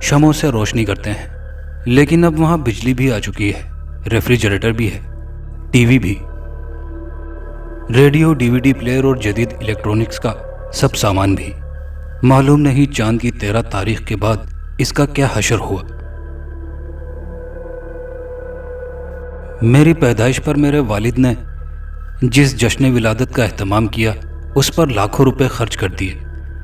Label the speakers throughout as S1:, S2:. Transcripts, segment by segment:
S1: شمعوں سے روشنی کرتے ہیں، لیکن اب وہاں بجلی بھی آ چکی ہے، ریفریجریٹر بھی ہے، ٹی وی بھی، ریڈیو، ڈی وی ڈی پلیئر اور جدید الیکٹرونکس کا سب سامان بھی۔ معلوم نہیں چاند کی 13 تاریخ کے بعد اس کا کیا حشر ہوا۔ میری پیدائش پر میرے والد نے جس جشن ولادت کا اہتمام کیا اس پر لاکھوں روپے خرچ کر دیے۔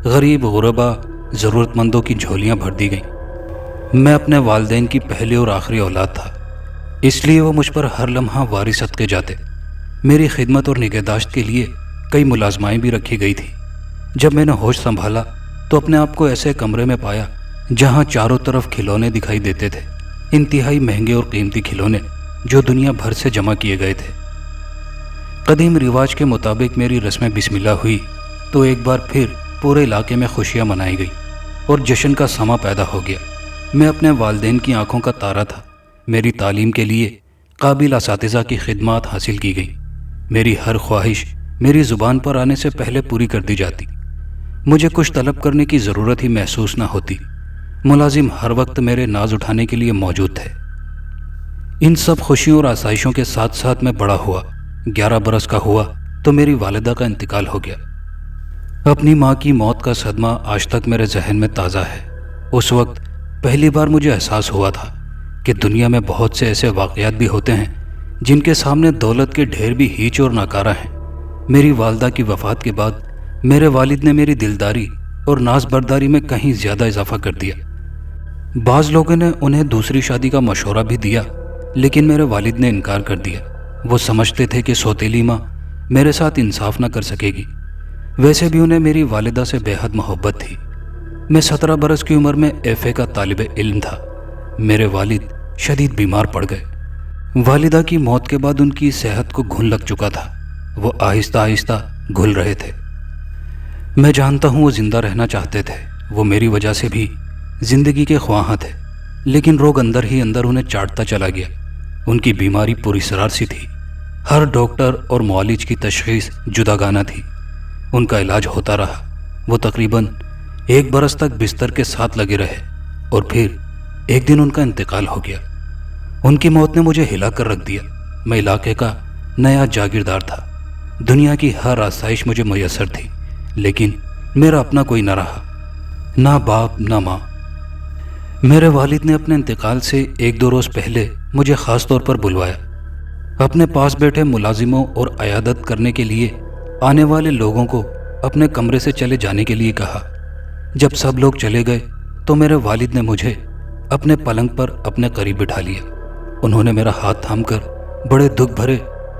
S1: غریب غربا ضرورت مندوں کی جھولیاں بھر دی گئیں۔ میں اپنے والدین کی پہلی اور آخری اولاد تھا، اس لیے وہ مجھ پر ہر لمحہ واری صدقے جاتے۔ میری خدمت اور نگہداشت کے لیے کئی ملازمائیں بھی رکھی گئی تھی۔ جب میں نے ہوش سنبھالا تو اپنے آپ کو ایسے کمرے میں پایا جہاں چاروں طرف کھلونے دکھائی دیتے تھے، انتہائی مہنگے اور قیمتی کھلونے جو دنیا بھر سے جمع کیے گئے تھے۔ قدیم رواج کے مطابق میری رسم بسم اللہ ہوئی تو ایک بار پھر پورے علاقے میں خوشیاں منائی گئی اور جشن کا سما پیدا ہو گیا۔ میں اپنے والدین کی آنکھوں کا تارا تھا۔ میری تعلیم کے لیے قابل اساتذہ کی خدمات حاصل کی گئی۔ میری ہر خواہش میری زبان پر آنے سے پہلے پوری کر دی جاتی۔ مجھے کچھ طلب کرنے کی ضرورت ہی محسوس نہ ہوتی۔ ملازم ہر وقت میرے ناز اٹھانے کے لیے موجود تھے۔ ان سب خوشیوں اور آسائشوں کے ساتھ ساتھ میں بڑا ہوا۔ 11 برس کا ہوا تو میری والدہ کا انتقال ہو گیا۔ اپنی ماں کی موت کا صدمہ آج تک میرے ذہن میں تازہ ہے۔ اس وقت پہلی بار مجھے احساس ہوا تھا کہ دنیا میں بہت سے ایسے واقعات بھی ہوتے ہیں جن کے سامنے دولت کے ڈھیر بھی ہیچ اور ناکارہ ہیں۔ میری والدہ کی وفات کے بعد میرے والد نے میری دلداری اور ناز برداری میں کہیں زیادہ اضافہ کر دیا۔ بعض لوگوں نے انہیں دوسری شادی کا مشورہ بھی دیا، لیکن میرے والد نے انکار کر دیا۔ وہ سمجھتے تھے کہ سوتیلی ماں میرے ساتھ انصاف نہ کر سکے گی۔ ویسے بھی انہیں میری والدہ سے بے حد محبت تھی۔ میں 17 برس کی عمر میں FA کا طالب علم تھا۔ میرے والد شدید بیمار پڑ گئے۔ والدہ کی موت کے بعد ان کی صحت کو گھن لگ چکا تھا۔ وہ آہستہ آہستہ گھل رہے تھے۔ میں جانتا ہوں وہ زندہ رہنا چاہتے تھے۔ وہ میری وجہ سے بھی زندگی کے خواہاں تھے، لیکن روگ اندر ہی اندر انہیں چاٹتا چلا گیا۔ ان کی بیماری پراسرار سی تھی۔ ہر ڈاکٹر اور معالج کی تشخیص جداگانہ تھی۔ ان کا علاج ہوتا رہا۔ وہ تقریباً 1 برس تک بستر کے ساتھ لگے رہے اور پھر ایک دن ان کا انتقال ہو گیا۔ ان کی موت نے مجھے ہلا کر رکھ دیا۔ میں علاقے کا نیا جاگیردار تھا۔ دنیا کی ہر آسائش مجھے میسر تھی، لیکن میرا اپنا کوئی نہ رہا، نہ باپ نہ ماں۔ میرے والد نے اپنے انتقال سے 1-2 روز پہلے مجھے خاص طور پر بلوایا۔ اپنے پاس بیٹھے ملازموں اور عیادت کرنے کے لیے آنے والے لوگوں کو اپنے کمرے سے چلے جانے کے لیے کہا۔ جب سب لوگ چلے گئے تو میرے والد نے مجھے اپنے پلنگ پر اپنے قریب بٹھا لیا۔ انہوں نے میرا ہاتھ تھام کر بڑے دکھ بھرے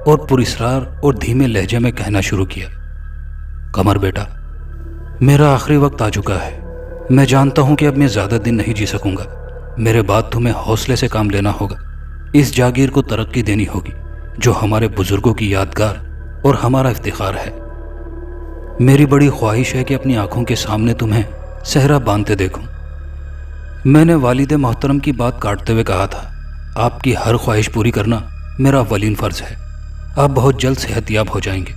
S1: اور پراسرار اور دھیمے لہجے میں کہنا شروع کیا، قمر بیٹا، میرا آخری وقت آ چکا ہے۔ میں جانتا ہوں کہ اب میں زیادہ دن نہیں جی سکوں گا۔ میرے بعد تمہیں حوصلے سے کام لینا ہوگا۔ اس جاگیر کو ترقی دینی ہوگی جو ہمارے بزرگوں کی یادگار اور ہمارا افتخار ہے۔ میری بڑی خواہش ہے کہ اپنی آنکھوں کے سامنے تمہیں صحرا باندھتے دیکھوں۔ میں نے والد محترم کی بات کاٹتے ہوئے کہا تھا، آپ کی ہر خواہش پوری کرنا میرا اولین فرض ہے۔ آپ بہت جلد صحت یاب ہو جائیں گے،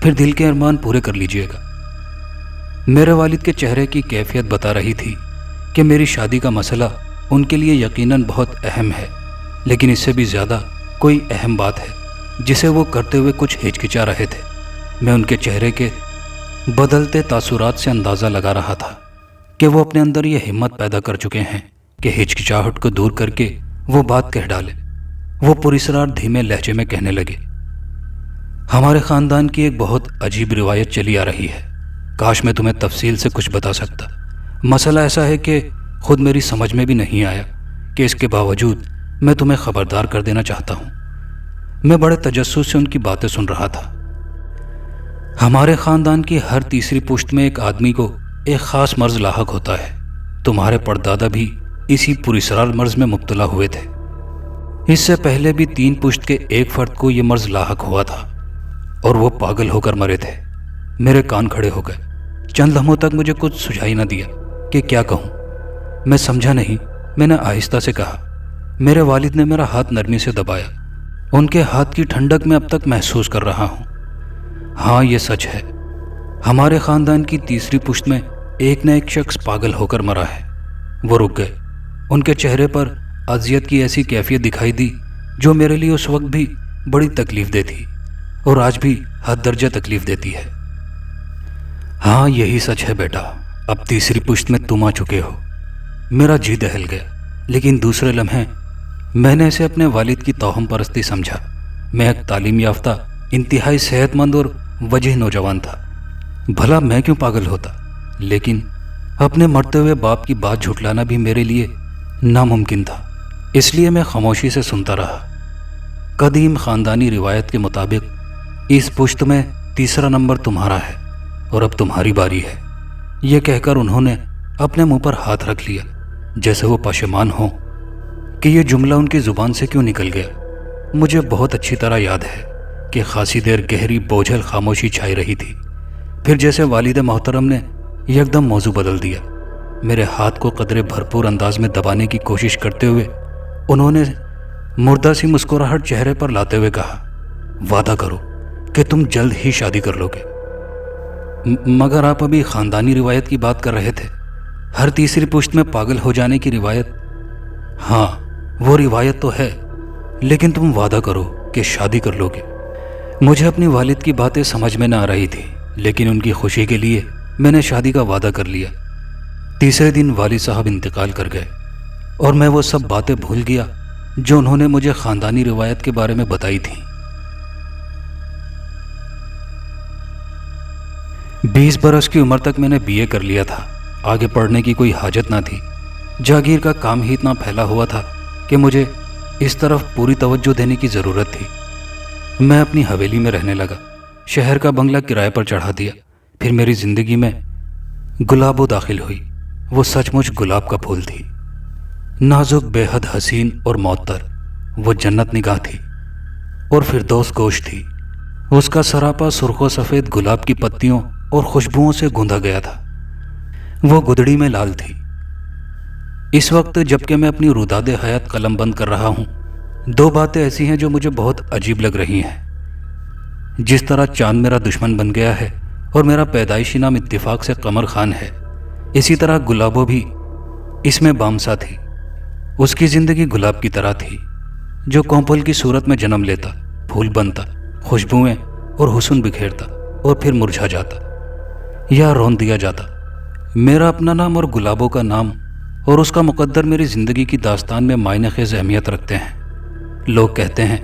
S1: پھر دل کے ارمان پورے کر لیجئے گا۔ میرے والد کے چہرے کی کیفیت بتا رہی تھی کہ میری شادی کا مسئلہ ان کے لیے یقیناً بہت اہم ہے، لیکن اس سے بھی زیادہ کوئی اہم بات ہے جسے وہ کرتے ہوئے کچھ ہچکچا رہے تھے۔ میں ان کے چہرے کے بدلتے تاثرات سے اندازہ لگا رہا تھا کہ وہ اپنے اندر یہ ہمت پیدا کر چکے ہیں کہ ہچکچاہٹ کو دور کر کے وہ بات کہہ ڈالے۔ وہ پراسرار دھیمے لہجے میں کہنے لگے، ہمارے خاندان کی ایک بہت عجیب روایت چلی آ رہی ہے۔ کاش میں تمہیں تفصیل سے کچھ بتا سکتا۔ مسئلہ ایسا ہے کہ خود میری سمجھ میں بھی نہیں آیا کہ اس کے باوجود میں تمہیں خبردار کر دینا چاہتا ہوں۔ میں بڑے تجسس سے ان کی باتیں سن رہا تھا۔ ہمارے خاندان کی ہر تیسری پشت میں ایک آدمی کو ایک خاص مرض لاحق ہوتا ہے۔ تمہارے پردادا بھی اسی پراسرار مرض میں مبتلا ہوئے تھے۔ اس سے پہلے بھی 3 پشت کے ایک فرد کو یہ مرض لاحق ہوا تھا اور وہ پاگل ہو کر مرے تھے۔ میرے کان کھڑے ہو گئے۔ چند لمحوں تک مجھے کچھ سجھائی نہ دیا کہ کیا کہوں۔ میں سمجھا نہیں۔ میں نے آہستہ سے کہا۔ میرے والد نے میرا ہاتھ نرمی سے دبایا۔ ان کے ہاتھ کی ٹھنڈک میں اب تک محسوس کر رہا ہوں۔ ہاں، یہ سچ ہے۔ ہمارے خاندان کی تیسری پشت میں ایک نہ ایک شخص پاگل ہو کر مرا ہے۔ وہ رک گئے۔ ان کے چہرے پر اذیت کی ایسی کیفیت دکھائی دی جو میرے لیے اس وقت بھی بڑی تکلیف دہ تھی اور آج بھی حد درجہ تکلیف دیتی ہے۔ ہاں یہی سچ ہے بیٹا، اب تیسری پشت میں تم آ چکے ہو۔ میرا جی دہل گیا، لیکن دوسرے لمحے میں نے اسے اپنے والد کی توہم پرستی سمجھا۔ میں ایک تعلیم یافتہ، انتہائی صحت مند اور وجیح نوجوان تھا، بھلا میں کیوں پاگل ہوتا؟ لیکن اپنے مرتے ہوئے باپ کی بات جھٹلانا بھی میرے لیے ناممکن تھا، اس لیے میں خاموشی سے سنتا رہا۔ قدیم خاندانی روایت کے مطابق اس پشت میں تیسرا نمبر تمہارا ہے اور اب تمہاری باری ہے، یہ کہہ کر انہوں نے اپنے منہ پر ہاتھ رکھ لیا، جیسے وہ پشیمان ہوں کہ یہ جملہ ان کی زبان سے کیوں نکل گیا۔ مجھے بہت اچھی طرح یاد ہے کہ خاصی دیر گہری بوجھل خاموشی چھائی رہی تھی، پھر جیسے والد محترم نے یکدم موضوع بدل دیا۔ میرے ہاتھ کو قدرے بھرپور انداز میں دبانے کی کوشش کرتے ہوئے انہوں نے مردہ سی مسکراہٹ چہرے پر لاتے ہوئے کہا، وعدہ کرو کہ تم جلد ہی شادی کر لو گے۔ مگر آپ ابھی خاندانی روایت کی بات کر رہے تھے، ہر تیسری پشت میں پاگل ہو جانے کی روایت۔ ہاں وہ روایت تو ہے، لیکن تم وعدہ کرو کہ شادی کر لو گے۔ مجھے اپنی والد کی باتیں سمجھ میں نہ آ رہی تھی، لیکن ان کی خوشی کے لیے میں نے شادی کا وعدہ کر لیا۔ تیسرے دن والد صاحب انتقال کر گئے اور میں وہ سب باتیں بھول گیا جو انہوں نے مجھے خاندانی روایت کے بارے میں بتائی تھیں۔ 20 برس کی عمر تک میں نے BA کر لیا تھا، آگے پڑھنے کی کوئی حاجت نہ تھی۔ جاگیر کا کام ہی اتنا پھیلا ہوا تھا کہ مجھے اس طرف پوری توجہ دینے کی ضرورت تھی۔ میں اپنی حویلی میں رہنے لگا، شہر کا بنگلہ کرائے پر چڑھا دیا۔ پھر میری زندگی میں گلابو داخل ہوئی۔ وہ سچ مچ گلاب کا پھول تھی، نازک، بے حد حسین اور معطر۔ وہ جنت نگاہ تھی اور فردوس گوش تھی۔ اس کا سراپا سرخ و سفید گلاب کی پتیوں اور خوشبوؤں سے گوندا گیا تھا۔ وہ گدڑی میں لال تھی۔ اس وقت جبکہ میں اپنی روداد حیات قلم بند کر رہا ہوں، دو باتیں ایسی ہیں جو مجھے بہت عجیب لگ رہی ہیں۔ جس طرح چاند میرا دشمن بن گیا ہے اور میرا پیدائشی نام اتفاق سے قمر خان ہے، اسی طرح گلابو بھی اس میں بامسا تھی۔ اس کی زندگی گلاب کی طرح تھی جو کونپل کی صورت میں جنم لیتا، پھول بنتا، خوشبوئیں اور حسن بکھیرتا اور پھر مرجھا جاتا یا رون دیا جاتا۔ میرا اپنا نام اور گلابو کا نام اور اس کا مقدر میری زندگی کی داستان میں معنی خیز اہمیت رکھتے ہیں۔ لوگ کہتے ہیں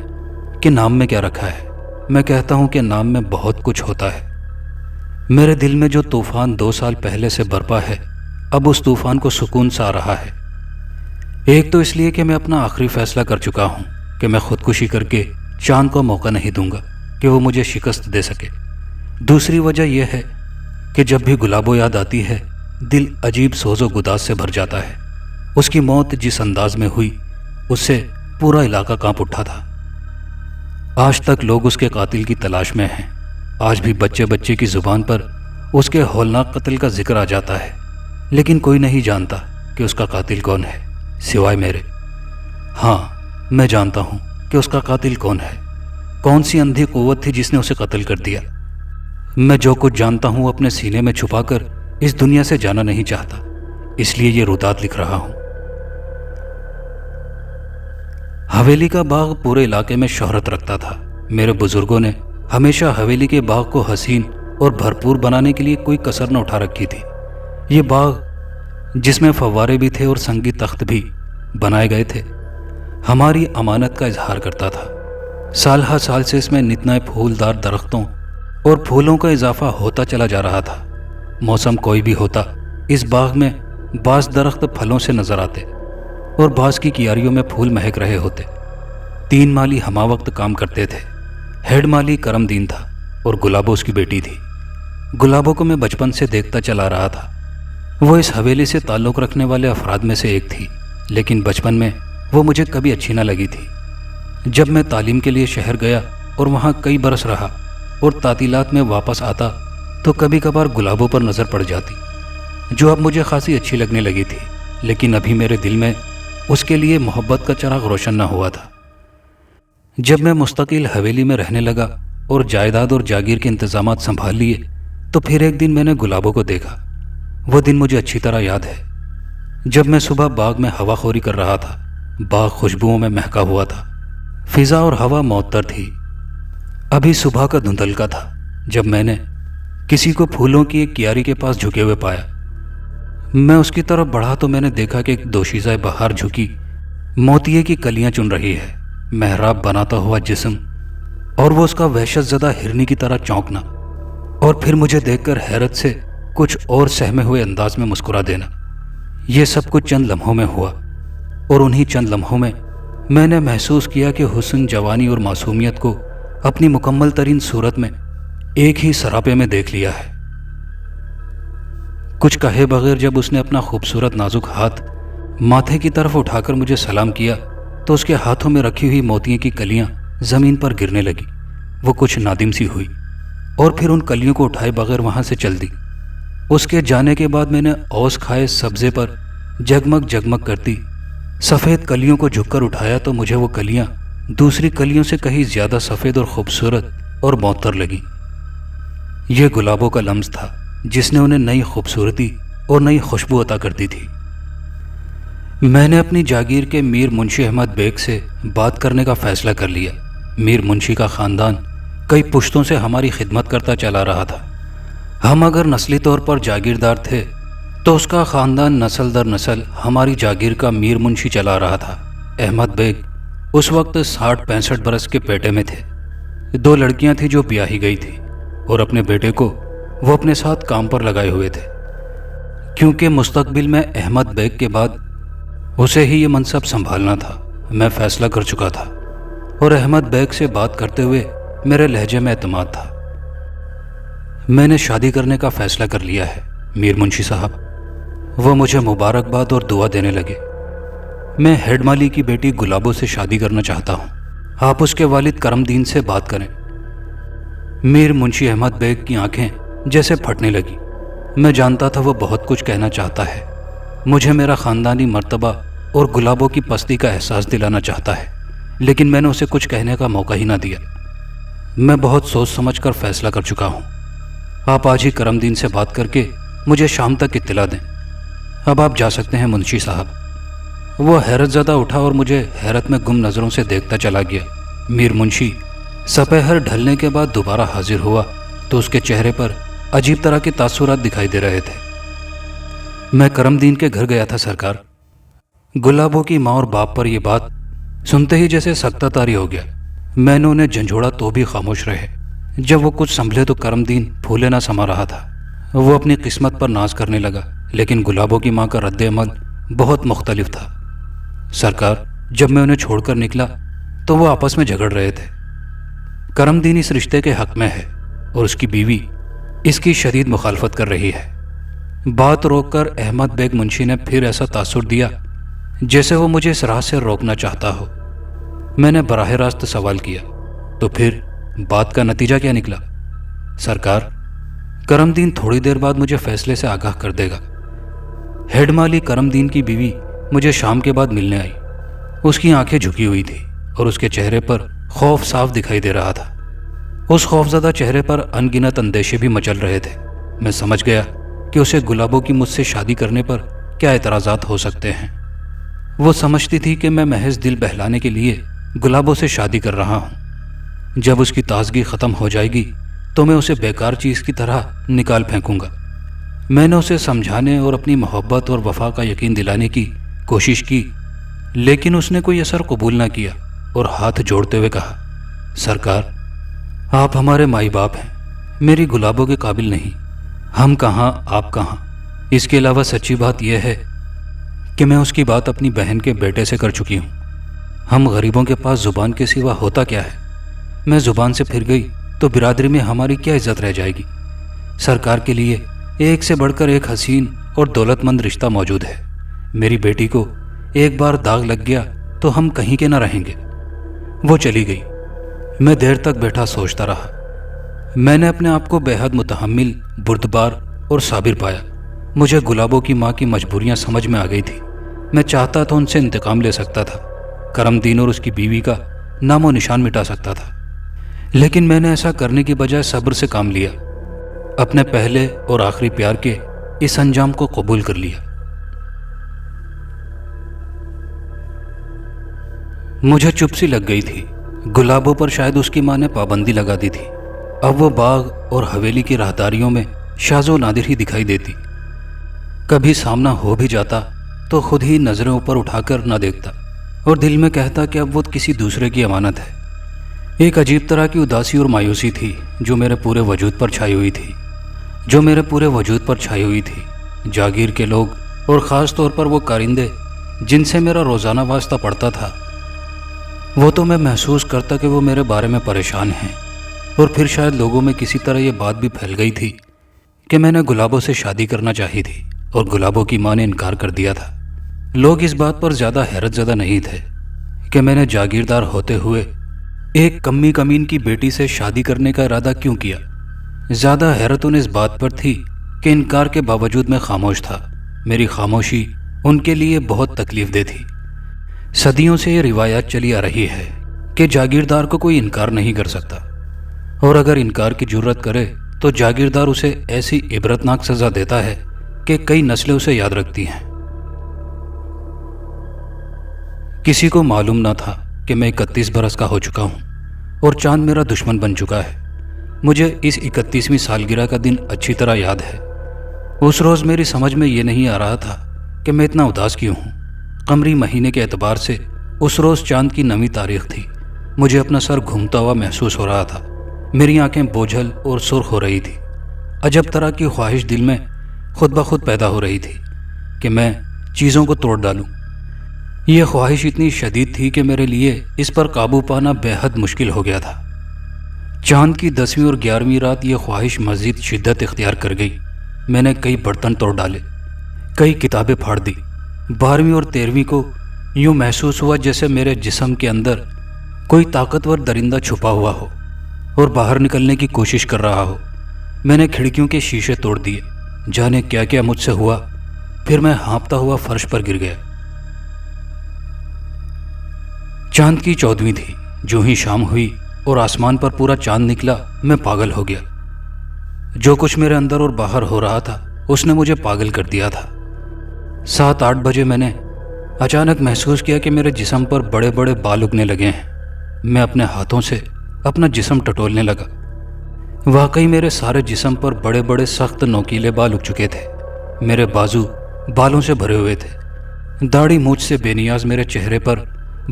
S1: کہ نام میں کیا رکھا ہے، میں کہتا ہوں کہ نام میں بہت کچھ ہوتا ہے۔ میرے دل میں جو طوفان 2 سال پہلے سے برپا ہے، اب اس طوفان کو سکون سا آ رہا ہے۔ ایک تو اس لیے کہ میں اپنا آخری فیصلہ کر چکا ہوں کہ میں خودکشی کر کے چاند کو موقع نہیں دوں گا کہ وہ مجھے شکست دے سکے۔ دوسری وجہ یہ ہے کہ جب بھی گلابو یاد آتی ہے، دل عجیب سوز و گداز سے بھر جاتا ہے۔ اس کی موت جس انداز میں ہوئی، اس سے پورا علاقہ کانپ اٹھا تھا۔ آج تک لوگ اس کے قاتل کی تلاش میں ہیں۔ آج بھی بچے بچے کی زبان پر اس کے ہولناک قتل کا ذکر آ جاتا ہے، لیکن کوئی نہیں جانتا کہ اس کا قاتل کون ہے سوائے میرے۔ ہاں میں جانتا ہوں کہ اس کا قاتل کون ہے، کون سی اندھی قوت تھی جس نے اسے قتل کر دیا۔ میں جو کچھ جانتا ہوں اپنے سینے میں چھپا کر اس دنیا سے جانا نہیں چاہتا، اس لیے یہ روداد لکھ رہا ہوں۔ حویلی کا باغ پورے علاقے میں شہرت رکھتا تھا۔ میرے بزرگوں نے ہمیشہ حویلی کے باغ کو حسین اور بھرپور بنانے کے لیے کوئی کسر نہ اٹھا رکھی تھی۔ یہ باغ جس میں فوارے بھی تھے اور سنگی تخت بھی بنائے گئے تھے، ہماری امانت کا اظہار کرتا تھا۔ سال ہر سال سے اس میں نت نئے پھولدار درختوں اور پھولوں کا اضافہ ہوتا چلا جا رہا تھا۔ موسم کوئی بھی ہوتا، اس باغ میں بعض درخت پھلوں سے نظر آتے اور بعض کی کیاریوں میں پھول مہک رہے ہوتے۔ 3 مالی ہمہ وقت کام کرتے تھے۔ ہیڈ مالی کرم دین تھا اور گلابو اس کی بیٹی تھی۔ گلابو کو میں بچپن سے دیکھتا چلا رہا تھا۔ وہ اس حویلی سے تعلق رکھنے والے افراد میں سے ایک تھی، لیکن بچپن میں وہ مجھے کبھی اچھی نہ لگی تھی۔ جب میں تعلیم کے لیے شہر گیا اور وہاں کئی برس رہا اور تعطیلات میں واپس آتا تو کبھی کبھار گلابو پر نظر پڑ جاتی، جو اب مجھے خاصی اچھی لگنے لگی تھی، لیکن ابھی میرے دل میں اس کے لیے محبت کا چراغ روشن نہ ہوا تھا۔ جب میں مستقل حویلی میں رہنے لگا اور جائیداد اور جاگیر کے انتظامات سنبھال لیے تو پھر ایک دن میں نے گلابو کو دیکھا۔ وہ دن مجھے اچھی طرح یاد ہے جب میں صبح باغ میں ہوا خوری کر رہا تھا، باغ خوشبوؤں میں مہکا ہوا تھا، فضا اور ہوا معطر تھی۔ ابھی صبح کا دھندلکا تھا جب میں نے کسی کو پھولوں کی ایک کیاری کے پاس جھکے ہوئے پایا۔ میں اس کی طرف بڑھا تو میں نے دیکھا کہ ایک دوشیزہ بہار جھکی موتیے کی کلیاں چن رہی ہے، محراب بناتا ہوا جسم، اور وہ اس کا وحشت زدہ ہرنی کی طرح چونکنا، اور پھر مجھے دیکھ کر حیرت سے کچھ اور سہمے ہوئے انداز میں مسکرا دینا۔ یہ سب کچھ چند لمحوں میں ہوا، اور انہی چند لمحوں میں نے محسوس کیا کہ حسن، جوانی اور معصومیت کو اپنی مکمل ترین صورت میں ایک ہی سراپے میں دیکھ لیا ہے۔ کچھ کہے بغیر جب اس نے اپنا خوبصورت نازک ہاتھ ماتھے کی طرف اٹھا کر مجھے سلام کیا تو اس کے ہاتھوں میں رکھی ہوئی موتیے کی کلیاں زمین پر گرنے لگی۔ وہ کچھ نادم سی ہوئی اور پھر ان کلیوں کو اٹھائے بغیر وہاں سے چل دی۔ اس کے جانے کے بعد میں نے اوس کھائے سبزے پر جگمگ جگمگ کرتی سفید کلیوں کو جھک کر اٹھایا تو مجھے وہ کلیاں دوسری کلیوں سے کہیں زیادہ سفید اور خوبصورت اور معطر لگیں۔ یہ گلابوں کا لمس تھا جس نے انہیں نئی خوبصورتی اور نئی خوشبو عطا کر دی تھی۔ میں نے اپنی جاگیر کے میر منشی احمد بیگ سے بات کرنے کا فیصلہ کر لیا۔ میر منشی کا خاندان کئی پشتوں سے ہماری خدمت کرتا چلا رہا تھا۔ ہم اگر نسلی طور پر جاگیردار تھے تو اس کا خاندان نسل در نسل ہماری جاگیر کا میر منشی چلا رہا تھا۔ احمد بیگ اس وقت 60-65 برس کے پیٹے میں تھے۔ 2 لڑکیاں تھیں جو بیاہی گئی تھی، اور اپنے بیٹے کو وہ اپنے ساتھ کام پر لگائے ہوئے تھے، کیونکہ مستقبل میں احمد بیگ کے بعد اسے ہی یہ منصب سنبھالنا تھا۔ میں فیصلہ کر چکا تھا، اور احمد بیگ سے بات کرتے ہوئے میرے لہجے میں اعتماد تھا۔ میں نے شادی کرنے کا فیصلہ کر لیا ہے میر منشی صاحب۔ وہ مجھے مبارکباد اور دعا دینے لگے۔ میں ہیڈ مالی کی بیٹی گلابوں سے شادی کرنا چاہتا ہوں، آپ اس کے والد کرم دین سے بات کریں۔ میر منشی احمد بیگ کی آنکھیں جیسے پھٹنے لگی۔ میں جانتا تھا وہ بہت کچھ کہنا چاہتا ہے، مجھے میرا خاندانی مرتبہ اور گلابوں کی پستی کا احساس دلانا چاہتا ہے، لیکن میں نے اسے کچھ کہنے کا موقع ہی نہ دیا۔ میں بہت سوچ سمجھ کر فیصلہ کر چکا ہوں۔ آپ آج ہی کرم دین سے بات کر کے مجھے شام تک اطلاع دیں۔ اب آپ جا سکتے ہیں منشی صاحب۔ وہ حیرت زدہ اٹھا اور مجھے حیرت میں گم نظروں سے دیکھتا چلا گیا۔ میر منشی سپہر ڈھلنے کے بعد دوبارہ حاضر ہوا تو اس کے چہرے پر عجیب طرح کے تاثرات دکھائی دے رہے تھے۔ میں کرم دین کے گھر گیا تھا سرکار۔ گلابوں کی ماں اور باپ پر یہ بات سنتے ہی جیسے سکتہ طاری ہو گیا۔ میں نے انہیں جھنجھوڑا تو بھی خاموش رہے۔ جب وہ کچھ سنبھلے تو کرم دین پھولے نہ سما رہا تھا۔ وہ اپنی قسمت پر ناز کرنے لگا، لیکن گلابوں کی ماں کا رد عمل بہت مختلف تھا۔ سرکار، جب میں انہیں چھوڑ کر نکلا تو وہ آپس میں جھگڑ رہے تھے۔ کرم دین اس رشتے کے حق میں ہے اور اس کی بیوی اس کی شدید مخالفت کر رہی ہے۔ بات روک کر احمد بیگ منشی نے پھر ایسا تاثر دیا جیسے وہ مجھے اس راہ سے روکنا چاہتا ہو۔ میں نے براہ راست سوال کیا، تو پھر بات کا نتیجہ کیا نکلا؟ سرکار، کرم دین تھوڑی دیر بعد مجھے فیصلے سے آگاہ کر دے گا۔ ہیڈ مالی کرم دین کی بیوی مجھے شام کے بعد ملنے آئی۔ اس کی آنکھیں جھکی ہوئی تھی اور اس کے چہرے پر خوف صاف دکھائی دے رہا تھا۔ اس خوفزدہ چہرے پر ان گنت اندیشے بھی مچل رہے تھے۔ میں سمجھ گیا کہ اسے گلابوں کی مجھ سے شادی کرنے پر کیا اعتراضات ہو سکتے ہیں۔ وہ سمجھتی تھی کہ میں محض دل بہلانے کے لیے گلابوں سے شادی کر رہا ہوں۔ جب اس کی تازگی ختم ہو جائے گی تو میں اسے بیکار چیز کی طرح نکال پھینکوں گا۔ میں نے اسے سمجھانے اور اپنی محبت اور وفا کا یقین دلانے کی کوشش کی، لیکن اس نے کوئی اثر قبول نہ کیا اور ہاتھ جوڑتے ہوئے کہا، سرکار، آپ ہمارے مائی باپ ہیں، میری گلابوں کے قابل نہیں۔ ہم کہاں، آپ کہاں۔ اس کے علاوہ سچی بات یہ ہے کہ میں اس کی بات اپنی بہن کے بیٹے سے کر چکی ہوں۔ ہم غریبوں کے پاس زبان کے سوا ہوتا کیا ہے؟ میں زبان سے پھر گئی تو برادری میں ہماری کیا عزت رہ جائے گی؟ سرکار کے لیے ایک سے بڑھ کر ایک حسین اور دولت مند رشتہ موجود ہے۔ میری بیٹی کو ایک بار داغ لگ گیا تو ہم کہیں کے نہ رہیں گے۔ وہ چلی گئی۔ میں دیر تک بیٹھا سوچتا رہا۔ میں نے اپنے آپ کو بے حد متحمل، بردبار اور صابر پایا۔ مجھے گلابوں کی ماں کی مجبوریاں سمجھ میں آ گئی تھی۔ میں چاہتا تو ان سے انتقام لے سکتا تھا، کرم دین اور اس کی بیوی کا نام و نشان مٹا سکتا تھا، لیکن میں نے ایسا کرنے کی بجائے صبر سے کام لیا، اپنے پہلے اور آخری پیار کے اس انجام کو قبول کر لیا۔ مجھے چپ سی لگ گئی تھی۔ گلابوں پر شاید اس کی ماں نے پابندی لگا دی تھی۔ اب وہ باغ اور حویلی کی راہداریوں میں شاذ و نادر ہی دکھائی دیتی۔ کبھی سامنا ہو بھی جاتا تو خود ہی نظریں اوپر اٹھا کر نہ دیکھتا اور دل میں کہتا کہ اب وہ کسی دوسرے کی امانت ہے۔ ایک عجیب طرح کی اداسی اور مایوسی تھی جو میرے پورے وجود پر چھائی ہوئی تھی۔ جاگیر کے لوگ اور خاص طور پر وہ کارندے جن سے میرا روزانہ واسطہ پڑتا تھا، وہ تو میں محسوس کرتا کہ وہ میرے بارے میں پریشان ہیں، اور پھر شاید لوگوں میں کسی طرح یہ بات بھی پھیل گئی تھی کہ میں نے گلابوں سے شادی کرنا چاہی تھی اور گلابوں کی ماں نے انکار کر دیا تھا۔ لوگ اس بات پر زیادہ حیرت زدہ نہیں تھے کہ میں نے جاگیردار ہوتے ہوئے ایک کمی کمین کی بیٹی سے شادی کرنے کا ارادہ کیوں کیا۔ زیادہ حیرت انہیں اس بات پر تھی کہ انکار کے باوجود میں خاموش تھا۔ میری خاموشی ان کے لیے بہت تکلیف دہ تھی۔ صدیوں سے یہ روایت چلی آ رہی ہے کہ جاگیردار کو کوئی انکار نہیں کر سکتا، اور اگر انکار کی جرت کرے تو جاگیردار اسے ایسی عبرتناک سزا دیتا ہے کہ کئی نسلیں اسے یاد رکھتی ہیں۔ کسی کو معلوم نہ تھا کہ میں 31 برس کا ہو چکا ہوں اور چاند میرا دشمن بن چکا ہے۔ مجھے اس 31ویں سالگرہ کا دن اچھی طرح یاد ہے۔ اس روز میری سمجھ میں یہ نہیں آ رہا تھا کہ میں اتنا اداس کیوں ہوں۔ قمری مہینے کے اعتبار سے اس روز چاند کی 9ویں تاریخ تھی۔ مجھے اپنا سر گھومتا ہوا محسوس ہو رہا تھا۔ میری آنکھیں بوجھل اور سرخ ہو رہی تھی۔ عجب طرح کی خواہش دل میں خود بخود پیدا ہو رہی تھی کہ میں چیزوں کو توڑ ڈالوں۔ یہ خواہش اتنی شدید تھی کہ میرے لیے اس پر قابو پانا بے حد مشکل ہو گیا تھا۔ چاند کی 10ویں اور 11ویں رات یہ خواہش مزید شدت اختیار کر گئی۔ میں نے کئی برتن توڑ ڈالے، کئی کتابیں پھاڑ دی۔ 12ویں اور 13ویں کو یوں محسوس ہوا جیسے میرے جسم کے اندر کوئی طاقتور درندہ چھپا ہوا ہو اور باہر نکلنے کی کوشش کر رہا ہو۔ میں نے کھڑکیوں کے شیشے توڑ دیے۔ جانے کیا کیا مجھ سے ہوا، پھر میں ہانپتا ہوا فرش پر گر گیا۔ چاند کی 14ویں تھی۔ جو ہی شام ہوئی اور آسمان پر پورا چاند نکلا، میں پاگل ہو گیا۔ جو کچھ میرے اندر اور باہر ہو رہا تھا اس نے مجھے پاگل کر دیا تھا۔ 7-8 بجے میں نے اچانک محسوس کیا کہ میرے جسم پر بڑے بڑے بال اگنے لگے ہیں۔ میں اپنے ہاتھوں سے اپنا جسم ٹٹولنے لگا۔ واقعی میرے سارے جسم پر بڑے بڑے سخت نوکیلے بال اگ چکے تھے۔ میرے بازو بالوں سے بھرے ہوئے تھے۔ داڑھی مجھ سے بے نیاز میرے چہرے پر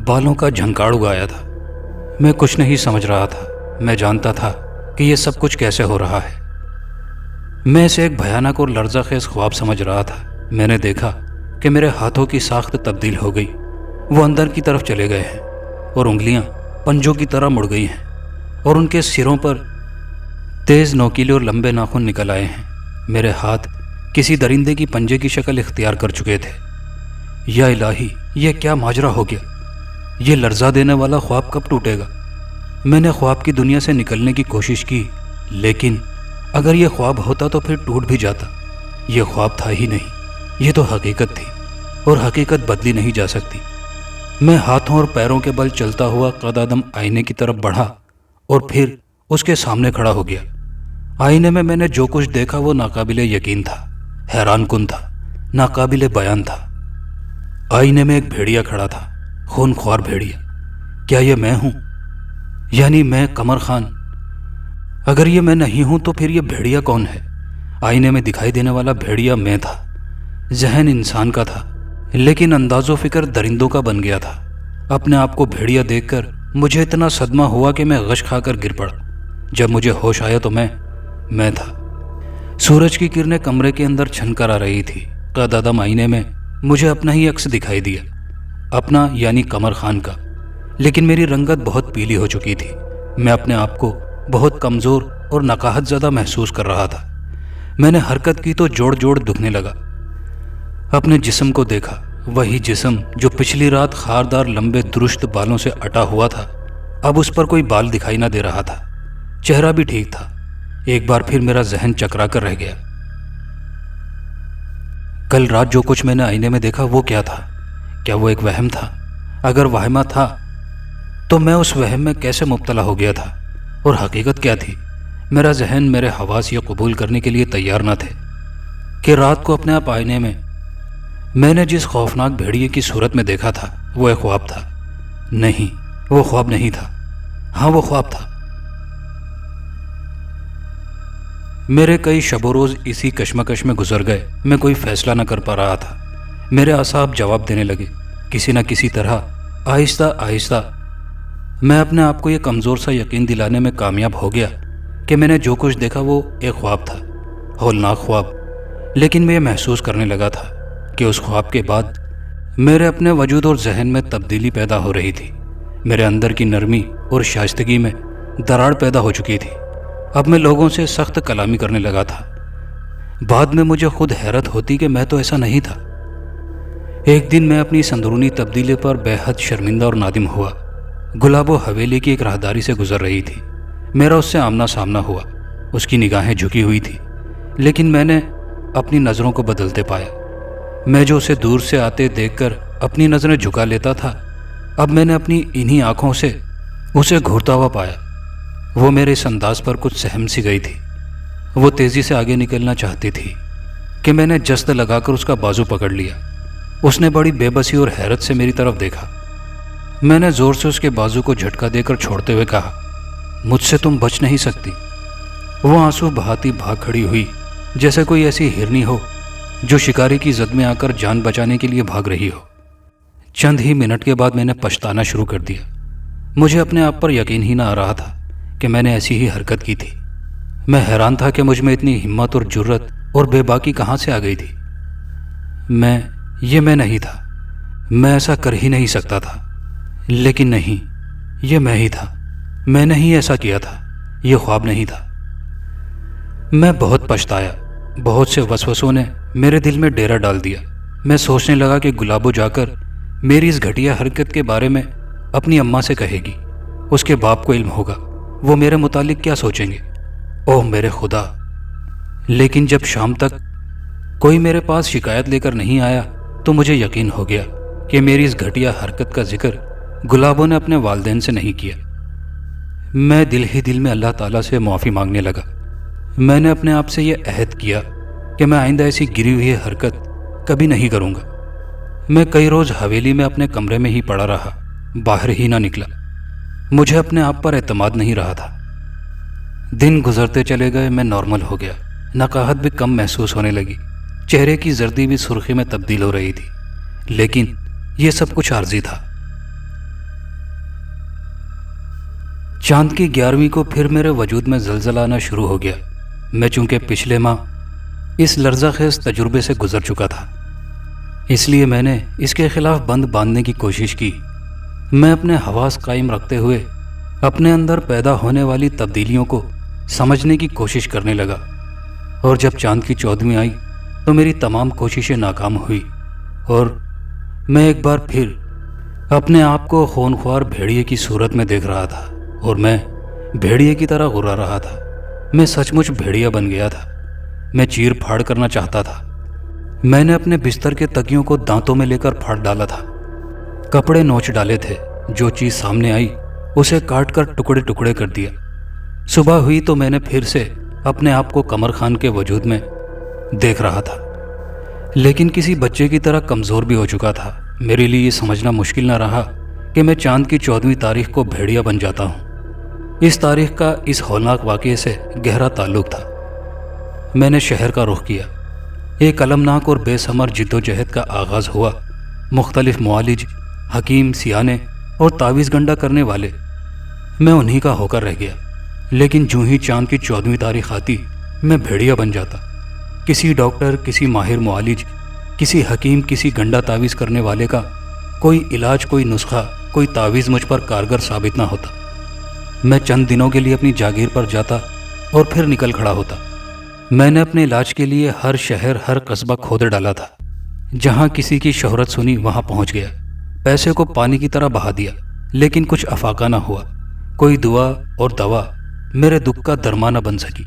S1: بالوں کا جھنکاڑ اگایا تھا۔ میں کچھ نہیں سمجھ رہا تھا۔ میں جانتا تھا کہ یہ سب کچھ کیسے ہو رہا ہے۔ میں اسے ایک بھیانک اور لرزہ خیز خواب سمجھ رہا تھا۔ میں نے دیکھا کہ میرے ہاتھوں کی ساخت تبدیل ہو گئی۔ وہ اندر کی طرف چلے گئے ہیں اور انگلیاں پنجوں کی طرح مڑ گئی ہیں، اور ان کے سروں پر تیز نوکیلے اور لمبے ناخن نکل آئے ہیں۔ میرے ہاتھ کسی درندے کی پنجے کی شکل اختیار کر چکے تھے۔ یا الہی، یہ کیا ماجرا ہو گیا؟ یہ لرزا دینے والا خواب کب ٹوٹے گا؟ میں نے خواب کی دنیا سے نکلنے کی کوشش کی، لیکن اگر یہ خواب ہوتا تو پھر ٹوٹ بھی جاتا۔ یہ خواب تھا ہی نہیں، یہ تو حقیقت تھی، اور حقیقت بدلی نہیں جا سکتی۔ میں ہاتھوں اور پیروں کے بل چلتا ہوا قدم آئینے کی طرف بڑھا اور پھر اس کے سامنے کھڑا ہو گیا۔ آئینے میں میں نے جو کچھ دیکھا وہ ناقابل یقین تھا، حیران کن تھا، ناقابل بیان تھا۔ آئینے میں ایک بھیڑیا کھڑا تھا، خون خوار بھیڑیا۔ کیا یہ میں ہوں؟ یعنی میں قمر خان؟ اگر یہ میں نہیں ہوں تو پھر یہ بھیڑیا کون ہے؟ آئینے میں دکھائی دینے والا بھیڑیا میں تھا۔ ذہن انسان کا تھا، لیکن انداز و فکر درندوں کا بن گیا تھا۔ اپنے آپ کو بھیڑیا دیکھ کر مجھے اتنا صدمہ ہوا کہ میں غش کھا کر گر پڑا۔ جب مجھے ہوش آیا تو میں تھا۔ سورج کی کرنیں کمرے کے اندر چھن کر آ رہی تھی۔ قدم آئینے میں مجھے اپنا ہی عکس دکھائی دیا، اپنا یعنی قمر خان کا، لیکن میری رنگت بہت پیلی ہو چکی تھی۔ میں اپنے آپ کو بہت کمزور اور نقاہت زدہ محسوس کر رہا تھا۔ میں نے حرکت کی تو جوڑ جوڑ دکھنے لگا۔ اپنے جسم کو دیکھا، وہی جسم جو پچھلی رات خاردار لمبے درشت بالوں سے اٹا ہوا تھا، اب اس پر کوئی بال دکھائی نہ دے رہا تھا۔ چہرہ بھی ٹھیک تھا۔ ایک بار پھر میرا ذہن چکرا کر رہ گیا۔ کل رات جو کچھ میں نے آئینے میں دیکھا وہ کیا تھا؟ کیا وہ ایک وہم تھا؟ اگر وہمہ تھا تو میں اس وہم میں کیسے مبتلا ہو گیا تھا؟ اور حقیقت کیا تھی؟ میرا ذہن، میرے حواس یہ قبول کرنے کے لیے تیار نہ تھے کہ رات کو اپنے آپ آئینے میں نے جس خوفناک بھیڑیے کی صورت میں دیکھا تھا وہ ایک خواب تھا۔ نہیں، وہ خواب نہیں تھا۔ ہاں، وہ خواب تھا۔ میرے کئی شب و روز اسی کشمکش میں گزر گئے۔ میں کوئی فیصلہ نہ کر پا رہا تھا۔ میرے اعصاب جواب دینے لگے۔ کسی نہ کسی طرح آہستہ آہستہ میں اپنے آپ کو یہ کمزور سا یقین دلانے میں کامیاب ہو گیا کہ میں نے جو کچھ دیکھا وہ ایک خواب تھا، ہولناک خواب۔ لیکن میں یہ محسوس کرنے لگا تھا کہ اس خواب کے بعد میرے اپنے وجود اور ذہن میں تبدیلی پیدا ہو رہی تھی۔ میرے اندر کی نرمی اور شائستگی میں دراڑ پیدا ہو چکی تھی۔ اب میں لوگوں سے سخت کلامی کرنے لگا تھا۔ بعد میں مجھے خود حیرت ہوتی کہ میں تو ایسا نہیں تھا۔ ایک دن میں اپنی اس اندرونی تبدیلی پر بے حد شرمندہ اور نادم ہوا۔ گلابو حویلی کی ایک راہداری سے گزر رہی تھی۔ میرا اس سے آمنا سامنا ہوا۔ اس کی نگاہیں جھکی ہوئی تھی، لیکن میں نے اپنی نظروں کو بدلتے پایا۔ میں جو اسے دور سے آتے دیکھ کر اپنی نظریں جھکا لیتا تھا، اب میں نے اپنی انہی آنکھوں سے اسے گھورتا ہوا پایا۔ وہ میرے اس انداز پر کچھ سہم سی گئی تھی۔ وہ تیزی سے آگے نکلنا چاہتی تھی کہ میں نے جست لگا کر اس کا بازو پکڑ لیا۔ اس نے بڑی بے بسی اور حیرت سے میری طرف دیکھا۔ میں نے زور سے اس کے بازو کو جھٹکا دے کر چھوڑتے ہوئے کہا، مجھ سے تم بچ نہیں سکتی۔ وہ آنسو بہاتی بھاگ کھڑی ہوئی، جیسے کوئی ایسی ہرنی ہو جو شکاری کی زد میں آ کر جان بچانے کے لیے بھاگ رہی ہو۔ چند ہی منٹ کے بعد میں نے پچھتانا شروع کر دیا۔ مجھے اپنے آپ پر یقین ہی نہ آ رہا تھا کہ میں نے ایسی ہی حرکت کی تھی۔ میں حیران تھا کہ مجھ میں اتنی ہمت اور جرت اور بے باکی کہاں سے آ گئی تھی۔ یہ میں نہیں تھا۔ میں ایسا کر ہی نہیں سکتا تھا۔ لیکن نہیں، یہ میں ہی تھا۔ میں نے ہی ایسا کیا تھا۔ یہ خواب نہیں تھا۔ میں بہت پچھتایا۔ بہت سے وسوسوں نے میرے دل میں ڈیرا ڈال دیا۔ میں سوچنے لگا کہ گلابو جا کر میری اس گھٹیا حرکت کے بارے میں اپنی اماں سے کہے گی۔ اس کے باپ کو علم ہوگا، وہ میرے متعلق کیا سوچیں گے۔ اوہ میرے خدا! لیکن جب شام تک کوئی میرے پاس شکایت لے کر نہیں آیا تو مجھے یقین ہو گیا کہ میری اس گھٹیا حرکت کا ذکر گلابو نے اپنے والدین سے نہیں کیا۔ میں دل ہی دل میں اللہ تعالیٰ سے معافی مانگنے لگا۔ میں نے اپنے آپ سے یہ عہد کیا کہ میں آئندہ ایسی گری ہوئی حرکت کبھی نہیں کروں گا۔ میں کئی روز حویلی میں اپنے کمرے میں ہی پڑا رہا، باہر ہی نہ نکلا۔ مجھے اپنے آپ پر اعتماد نہیں رہا تھا۔ دن گزرتے چلے گئے، میں نارمل ہو گیا۔ نقاہت بھی کم محسوس ہونے لگی، چہرے کی زردی بھی سرخی میں تبدیل ہو رہی تھی۔ لیکن یہ سب کچھ عارضی تھا۔ چاند کی 11ویں کو پھر میرے وجود میں زلزلہ آنا شروع ہو گیا۔ میں چونکہ پچھلے ماہ اس لرزہ خیز تجربے سے گزر چکا تھا، اس لیے میں نے اس کے خلاف بند باندھنے کی کوشش کی۔ میں اپنے حواس قائم رکھتے ہوئے اپنے اندر پیدا ہونے والی تبدیلیوں کو سمجھنے کی کوشش کرنے لگا، اور جب چاند کی 14ویں آئی تو میری تمام کوششیں ناکام ہوئی، اور میں ایک بار پھر اپنے آپ کو خونخوار بھیڑیے کی صورت میں دیکھ رہا تھا، اور میں بھیڑیے کی طرح غرا رہا تھا۔ میں سچ مچ بھیڑیا بن گیا تھا۔ میں چیر پھاڑ کرنا چاہتا تھا۔ میں نے اپنے بستر کے تکیوں کو دانتوں میں لے کر پھاڑ ڈالا تھا، کپڑے نوچ ڈالے تھے، جو چیز سامنے آئی اسے کاٹ کر ٹکڑے ٹکڑے کر دیا۔ صبح ہوئی تو میں نے پھر سے اپنے آپ کو قمر خان کے وجود میں دیکھ رہا تھا، لیکن کسی بچے کی طرح کمزور بھی ہو چکا تھا۔ میرے لیے یہ سمجھنا مشکل نہ رہا کہ میں چاند کی 14ویں تاریخ کو بھیڑیا بن جاتا ہوں۔ اس تاریخ کا اس ہولناک واقعے سے گہرا تعلق تھا۔ میں نے شہر کا رخ کیا۔ ایک المناک اور بے ثمر جدوجہد کا آغاز ہوا۔ مختلف معالج، حکیم، سیانے اور تعویذ گنڈا کرنے والے، میں انہی کا ہو کر رہ گیا۔ لیکن جو ہی چاند کی 14ویں تاریخ آتی، میں بھیڑیا بن جاتا۔ کسی ڈاکٹر، کسی ماہر معالج، کسی حکیم، کسی گنڈا تعویذ کرنے والے کا کوئی علاج، کوئی نسخہ، کوئی تعویذ مجھ پر کارگر ثابت نہ ہوتا۔ میں چند دنوں کے لیے اپنی جاگیر پر جاتا اور پھر نکل کھڑا ہوتا۔ میں نے اپنے علاج کے لیے ہر شہر، ہر قصبہ کھود ڈالا تھا۔ جہاں کسی کی شہرت سنی وہاں پہنچ گیا، پیسے کو پانی کی طرح بہا دیا، لیکن کچھ افاقہ نہ ہوا۔ کوئی دعا اور دوا میرے دکھ کا درما نہ بن سکی۔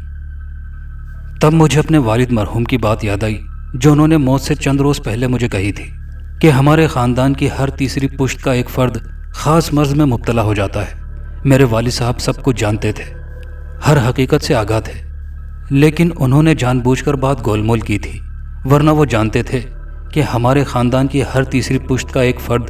S1: تب مجھے اپنے والد مرحوم کی بات یاد آئی، جو انہوں نے موت سے چند روز پہلے مجھے کہی تھی کہ ہمارے خاندان کی ہر تیسری پشت کا ایک فرد خاص مرض میں مبتلا ہو جاتا ہے۔ میرے والد صاحب سب کچھ جانتے تھے، ہر حقیقت سے آگاہ تھے، لیکن انہوں نے جان بوجھ کر بات گول مول کی تھی، ورنہ وہ جانتے تھے کہ ہمارے خاندان کی ہر تیسری پشت کا ایک فرد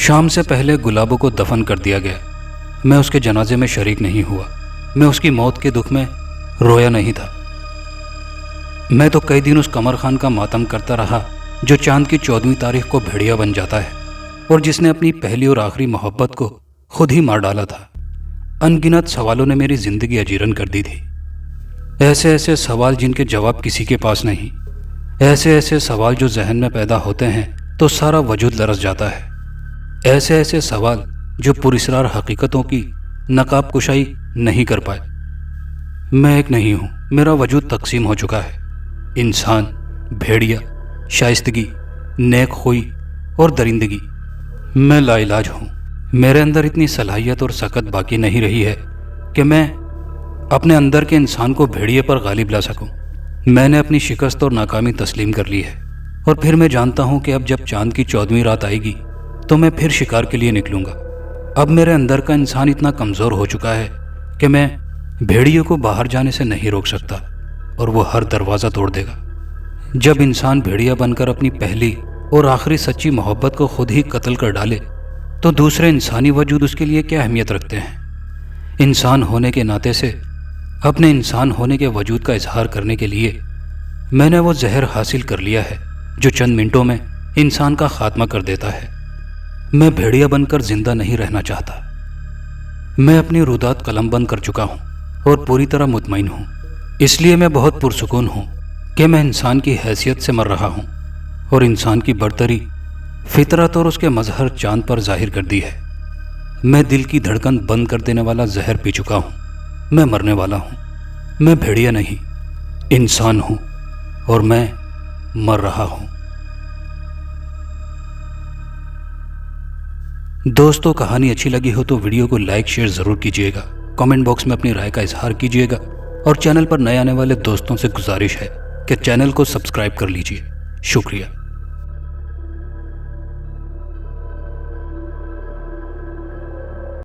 S1: شام سے پہلے گلابو کو دفن کر دیا گیا۔ میں اس کے جنازے میں شریک نہیں ہوا۔ میں اس کی موت کے دکھ میں رویا نہیں تھا۔ میں تو کئی دن اس قمر خان کا ماتم کرتا رہا جو چاند کی 14ویں تاریخ کو بھیڑیا بن جاتا ہے اور جس نے اپنی پہلی اور آخری محبت کو خود ہی مار ڈالا تھا۔ ان گنت سوالوں نے میری زندگی اجیرن کر دی تھی۔ ایسے ایسے سوال جن کے جواب کسی کے پاس نہیں، ایسے ایسے سوال جو ذہن میں پیدا ہوتے ہیں تو سارا وجود لرز جاتا ہے، ایسے ایسے سوال جو پراسرار حقیقتوں کی نقاب کشائی نہیں کر پائے۔ میں ایک نہیں ہوں، میرا وجود تقسیم ہو چکا ہے۔ انسان، بھیڑیا، شائستگی، نیک خوئی اور درندگی۔ میں لا علاج ہوں۔ میرے اندر اتنی صلاحیت اور سکت باقی نہیں رہی ہے کہ میں اپنے اندر کے انسان کو بھیڑیے پر غالب لا سکوں۔ میں نے اپنی شکست اور ناکامی تسلیم کر لی ہے، اور پھر میں جانتا ہوں کہ اب جب چاند کی 14ویں رات آئے گی تو میں پھر شکار کے لیے نکلوں گا۔ اب میرے اندر کا انسان اتنا کمزور ہو چکا ہے کہ میں بھیڑیے کو باہر جانے سے نہیں روک سکتا، اور وہ ہر دروازہ توڑ دے گا۔ جب انسان بھیڑیا بن کر اپنی پہلی اور آخری سچی محبت کو خود ہی قتل کر ڈالے تو دوسرے انسانی وجود اس کے لیے کیا اہمیت رکھتے ہیں؟ انسان ہونے کے ناطے سے اپنے انسان ہونے کے وجود کا اظہار کرنے کے لیے میں نے وہ زہر حاصل کر لیا ہے جو چند منٹوں میں انسان کا خاتمہ کر دیتا ہے۔ میں بھیڑیا بن کر زندہ نہیں رہنا چاہتا۔ میں اپنی رودات قلم بند کر چکا ہوں اور پوری طرح مطمئن ہوں۔ اس لیے میں بہت پرسکون ہوں کہ میں انسان کی حیثیت سے مر رہا ہوں، اور انسان کی برتری فطرت اور اس کے مظہر چاند پر ظاہر کر دی ہے۔ میں دل کی دھڑکن بند کر دینے والا زہر پی چکا ہوں۔ میں مرنے والا ہوں۔ میں بھیڑیا نہیں، انسان ہوں، اور میں مر رہا ہوں۔ دوستو، کہانی اچھی لگی ہو تو ویڈیو کو لائک شیئر ضرور کیجیے گا، کامنٹ باکس میں اپنی رائے کا اظہار کیجیے گا، اور چینل پر نئے آنے والے دوستوں سے گزارش ہے کہ چینل کو سبسکرائب کر لیجیے۔ شکریہ۔